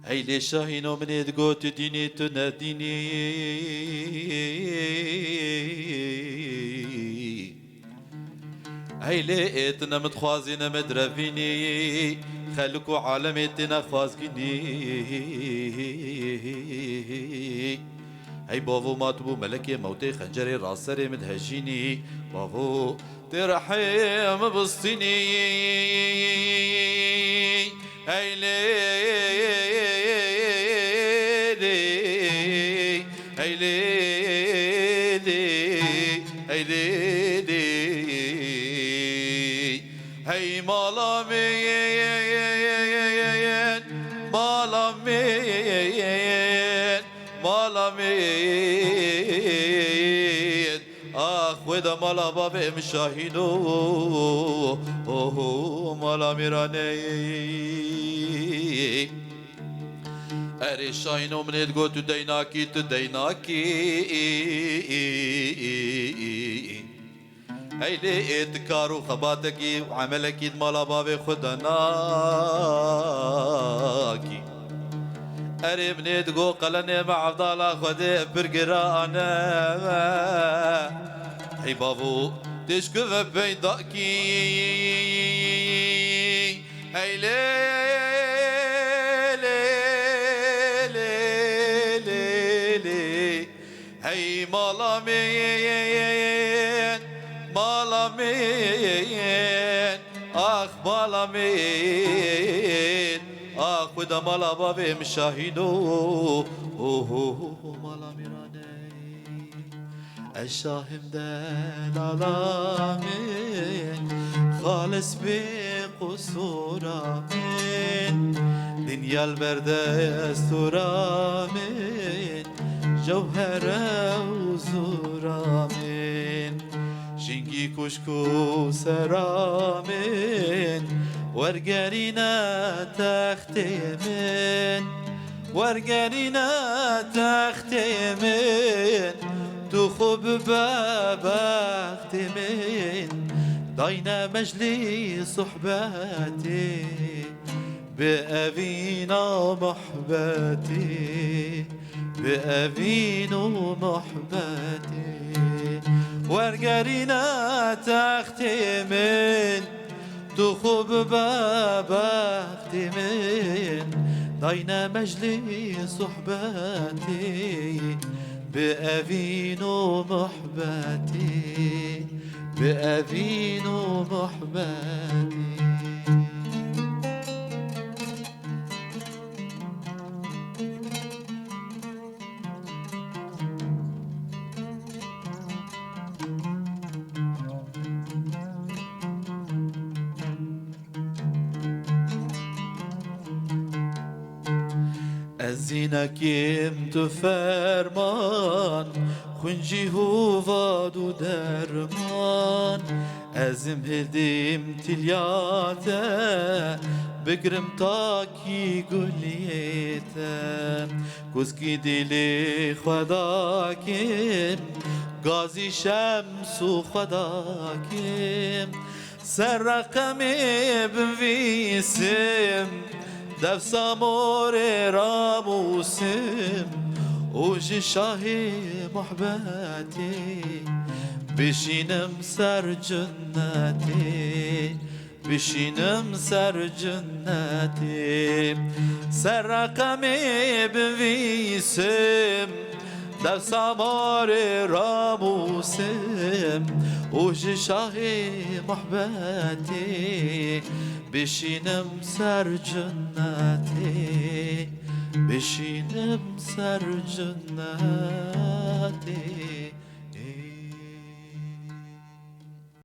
هيلي شاهينو من يدقوت ديني تناديني هيلي اتنا متخوازين مدرفيني خلقو عالميتنا خوازقيني هي بابو ماتبو ملكي موتي خنجري راسري مدهجيني بابو ترحم بسطيني هي ليلي هي ليلي هي ليلي هي مالامين مالامين مالامين آخ ودا مالا بابي مشاهينو اوه مالا ميراني اري شاهينو من يدقو تديناكي تديناكي هيلي اتكارو خباتكي وعملكي مالا بابي خدناكي اري بنيدقو قلني مع عبدالله خدي برقرانا هي بابو تشكف بيداكي هي ليلي هي مالامين مالامين اخ مالامين اخ ودا مالا بابي مشاهينو اوه مالا ميراني الشاهم دلالامين خالص بقصورامين دنيا البردة استورامين جوهرة وزورامين شنگی کشکو سرامین ورگرینا تختی من ورگرینا تختی من تو خوب ببختی من داینا مجلی صحبتی بأبينا محبتي بأبينا محبتي ورقرينا تختي من تخوب ببختي من داينا مجلي صحبتي بأبينا محبتي بأبينا محبتي ازینکیم تو فرمان خونجی هواد و درمان ازم هدیم تلیاته بگرم تاکی گلیته کسکی دلی خدا کم گازی شمس و خدا کم سر رقمی بنویسم دف سامور راموسم وجي شاهي محبتي بشينم سر جنتي بشينم سر جنتي سر رقمي بنويسم دف سامور راموسم وجي شاهي محبتي بشینم سر جنتی بشینم سر جنتی